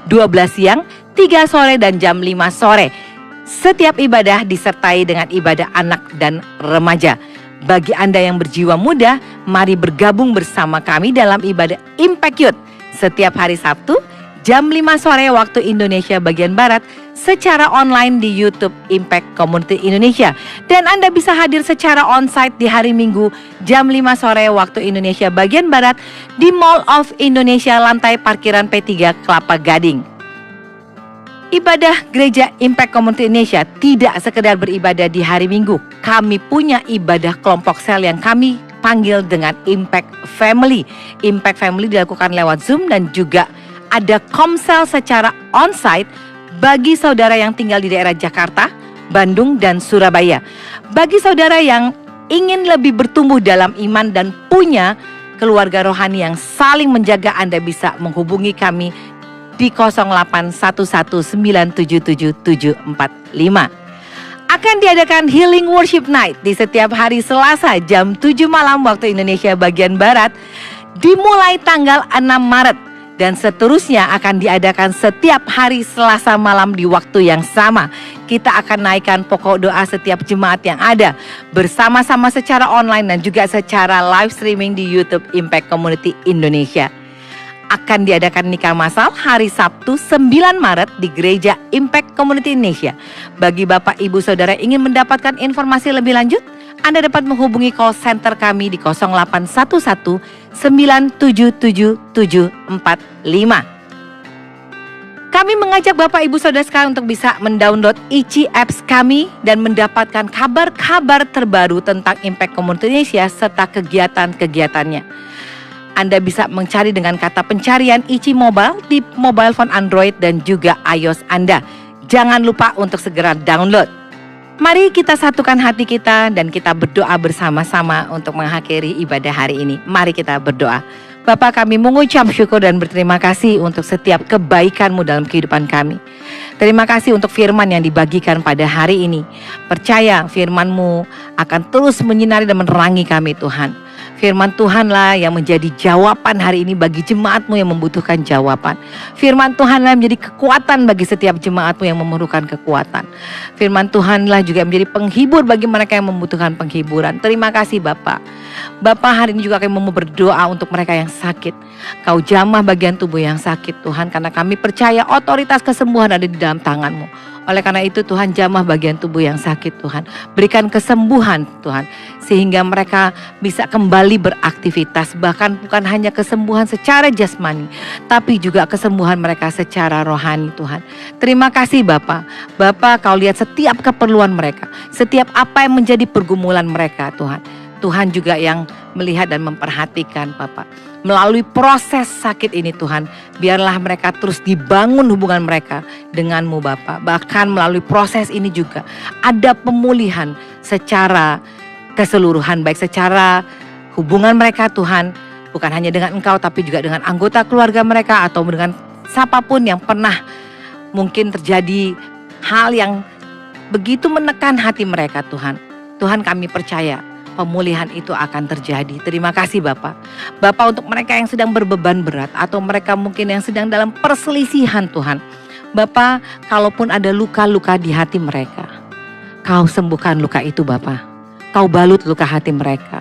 12 siang, 3 sore, dan jam 5 sore. Setiap ibadah disertai dengan ibadah anak dan remaja. Bagi Anda yang berjiwa muda, mari bergabung bersama kami dalam ibadah Impact Youth setiap hari Sabtu jam 5 sore waktu Indonesia bagian Barat secara online di YouTube Impact Community Indonesia. Dan Anda bisa hadir secara onsite di hari Minggu jam 5 sore waktu Indonesia bagian Barat di Mall of Indonesia, lantai parkiran P3 Kelapa Gading. Ibadah Gereja Impact Community Indonesia tidak sekedar beribadah di hari Minggu. Kami punya ibadah kelompok sel yang kami panggil dengan Impact Family. Impact Family dilakukan lewat Zoom dan juga ada komsel secara onsite bagi saudara yang tinggal di daerah Jakarta, Bandung, dan Surabaya. Bagi saudara yang ingin lebih bertumbuh dalam iman dan punya keluarga rohani yang saling menjaga, Anda bisa menghubungi kami di 0811977745. Akan diadakan Healing Worship Night di setiap hari Selasa jam 7 malam waktu Indonesia bagian Barat, dimulai tanggal 6 Maret. Dan seterusnya akan diadakan setiap hari Selasa malam di waktu yang sama. Kita akan naikkan pokok doa setiap jemaat yang ada bersama-sama secara online dan juga secara live streaming di YouTube Impact Community Indonesia. Akan diadakan nikah masal hari Sabtu 9 Maret di Gereja Impact Community Indonesia. Bagi Bapak Ibu Saudara yang ingin mendapatkan informasi lebih lanjut, Anda dapat menghubungi call center kami di 0811 9777745. Kami mengajak Bapak Ibu Saudara sekalian untuk bisa mendownload Ichi Apps kami dan mendapatkan kabar-kabar terbaru tentang Impact Community Indonesia serta kegiatan-kegiatannya. Anda bisa mencari dengan kata pencarian Ichi Mobile di mobile phone Android dan juga iOS Anda. Jangan lupa untuk segera download. Mari kita satukan hati kita dan kita berdoa bersama-sama untuk mengakhiri ibadah hari ini. Mari kita berdoa. Bapa, kami mengucap syukur dan berterima kasih untuk setiap kebaikan-Mu dalam kehidupan kami. Terima kasih untuk firman yang dibagikan pada hari ini. Percaya firman-Mu akan terus menyinari dan menerangi kami Tuhan. Firman Tuhanlah yang menjadi jawaban hari ini bagi jemaat-Mu yang membutuhkan jawaban. Firman Tuhanlah menjadi kekuatan bagi setiap jemaat-Mu yang memerlukan kekuatan. Firman Tuhanlah juga menjadi penghibur bagi mereka yang membutuhkan penghiburan. Terima kasih Bapak. Bapak, hari ini juga kami mau berdoa untuk mereka yang sakit. Kau jamah bagian tubuh yang sakit Tuhan, karena kami percaya otoritas kesembuhan ada di dalam tangan-Mu. Oleh karena itu Tuhan, jamah bagian tubuh yang sakit Tuhan. Berikan kesembuhan Tuhan, sehingga mereka bisa kembali beraktivitas. Bahkan bukan hanya kesembuhan secara jasmani, tapi juga kesembuhan mereka secara rohani Tuhan. Terima kasih Bapak. Bapak, Kau lihat setiap keperluan mereka, setiap apa yang menjadi pergumulan mereka Tuhan. Tuhan juga yang melihat dan memperhatikan Bapak. Melalui proses sakit ini Tuhan, biarlah mereka terus dibangun hubungan mereka dengan-Mu Bapak. Bahkan melalui proses ini juga ada pemulihan secara keseluruhan, baik secara hubungan mereka Tuhan, bukan hanya dengan Engkau tapi juga dengan anggota keluarga mereka atau dengan siapapun yang pernah mungkin terjadi hal yang begitu menekan hati mereka Tuhan. Tuhan, kami percaya pemulihan itu akan terjadi. Terima kasih Bapak. Bapak, untuk mereka yang sedang berbeban berat atau mereka mungkin yang sedang dalam perselisihan Tuhan. Bapak, kalaupun ada luka-luka di hati mereka, Kau sembuhkan luka itu Bapak. Kau balut luka hati mereka.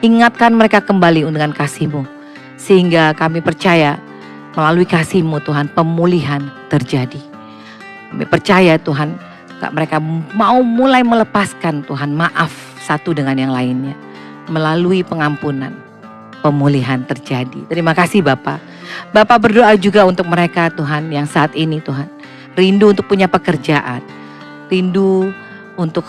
Ingatkan mereka kembali dengan kasih-Mu. Sehingga kami percaya melalui kasih-Mu Tuhan, pemulihan terjadi. Kami percaya Tuhan, mereka mau mulai melepaskan Tuhan maaf satu dengan yang lainnya. Melalui pengampunan, pemulihan terjadi. Terima kasih Bapak. Bapak berdoa juga untuk mereka Tuhan yang saat ini Tuhan rindu untuk punya pekerjaan, rindu untuk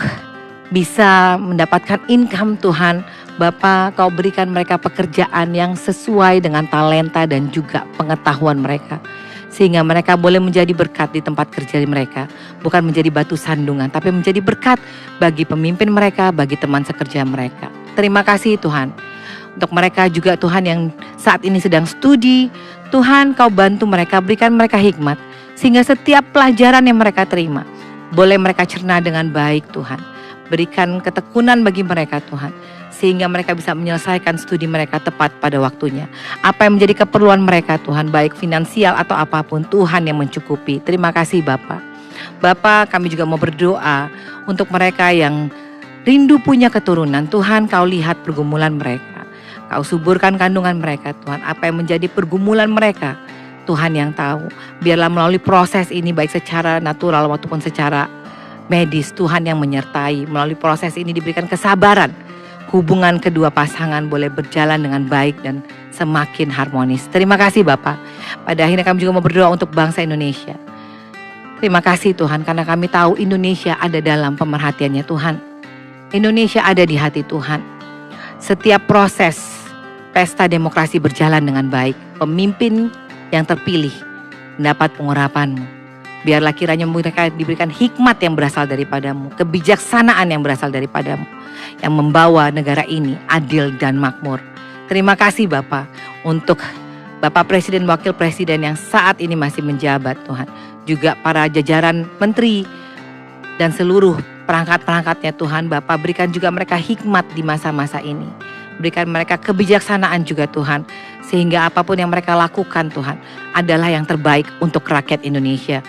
bisa mendapatkan income Tuhan. Bapak, Kau berikan mereka pekerjaan yang sesuai dengan talenta dan juga pengetahuan mereka, sehingga mereka boleh menjadi berkat di tempat kerja mereka. Bukan menjadi batu sandungan, tapi menjadi berkat bagi pemimpin mereka, bagi teman sekerja mereka. Terima kasih Tuhan. Untuk mereka juga Tuhan yang saat ini sedang studi, Tuhan Kau bantu mereka, berikan mereka hikmat, sehingga setiap pelajaran yang mereka terima, boleh mereka cerna dengan baik Tuhan. Berikan ketekunan bagi mereka Tuhan, sehingga mereka bisa menyelesaikan studi mereka tepat pada waktunya. Apa yang menjadi keperluan mereka Tuhan, baik finansial atau apapun, Tuhan yang mencukupi. Terima kasih Bapak. Bapak, kami juga mau berdoa untuk mereka yang rindu punya keturunan. Tuhan, Kau lihat pergumulan mereka. Kau suburkan kandungan mereka Tuhan. Apa yang menjadi pergumulan mereka, Tuhan yang tahu. Biarlah melalui proses ini, baik secara natural maupun secara medis, Tuhan yang menyertai. Melalui proses ini diberikan kesabaran. Hubungan kedua pasangan boleh berjalan dengan baik dan semakin harmonis. Terima kasih Bapak. Pada akhirnya kami juga mau berdoa untuk bangsa Indonesia. Terima kasih Tuhan, karena kami tahu Indonesia ada dalam pemerhatiannya Tuhan. Indonesia ada di hati Tuhan. Setiap proses pesta demokrasi berjalan dengan baik. Pemimpin yang terpilih mendapat pengurapan-Mu. Biarlah kiranya mereka diberikan hikmat yang berasal daripada-Mu, kebijaksanaan yang berasal daripada-Mu, yang membawa negara ini adil dan makmur. Terima kasih Bapak untuk Bapak Presiden, Wakil Presiden yang saat ini masih menjabat Tuhan. Juga para jajaran menteri dan seluruh perangkat-perangkatnya Tuhan. Bapak berikan juga mereka hikmat di masa-masa ini. Berikan mereka kebijaksanaan juga Tuhan. Sehingga apapun yang mereka lakukan Tuhan adalah yang terbaik untuk rakyat Indonesia.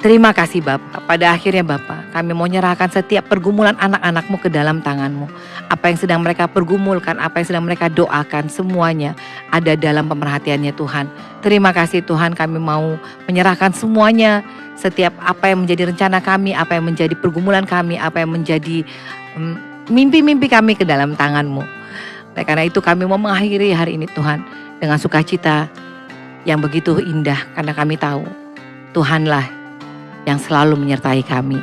Terima kasih Bapak. Pada akhirnya Bapak, kami mau menyerahkan setiap pergumulan anak-anak-Mu ke dalam tangan-Mu. Apa yang sedang mereka pergumulkan, apa yang sedang mereka doakan, semuanya ada dalam pemerhatiannya Tuhan. Terima kasih Tuhan, kami mau menyerahkan semuanya. Setiap apa yang menjadi rencana kami, apa yang menjadi pergumulan kami, apa yang menjadi mimpi-mimpi kami ke dalam tangan-Mu. Karena itu kami mau mengakhiri hari ini Tuhan dengan sukacita yang begitu indah, karena kami tahu Tuhanlah yang selalu menyertai kami.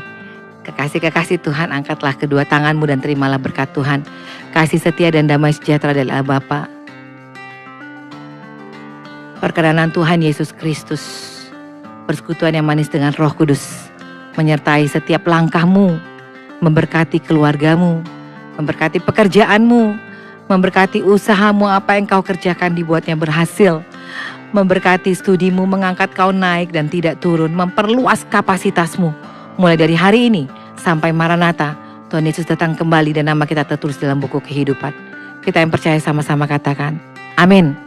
Kekasih-kekasih Tuhan, angkatlah kedua tangan-Mu dan terimalah berkat Tuhan. Kasih setia dan damai sejahtera dari Allah Bapa, perkenanan Tuhan Yesus Kristus, persekutuan yang manis dengan Roh Kudus, menyertai setiap langkahmu, memberkati keluargamu, memberkati pekerjaanmu, memberkati usahamu, apa yang kau kerjakan dibuatnya berhasil, memberkati studimu, mengangkat kau naik dan tidak turun, memperluas kapasitasmu. Mulai dari hari ini sampai Maranatha, Tuhan Yesus datang kembali dan nama kita tertulis dalam buku kehidupan. Kita yang percaya sama-sama katakan, amin.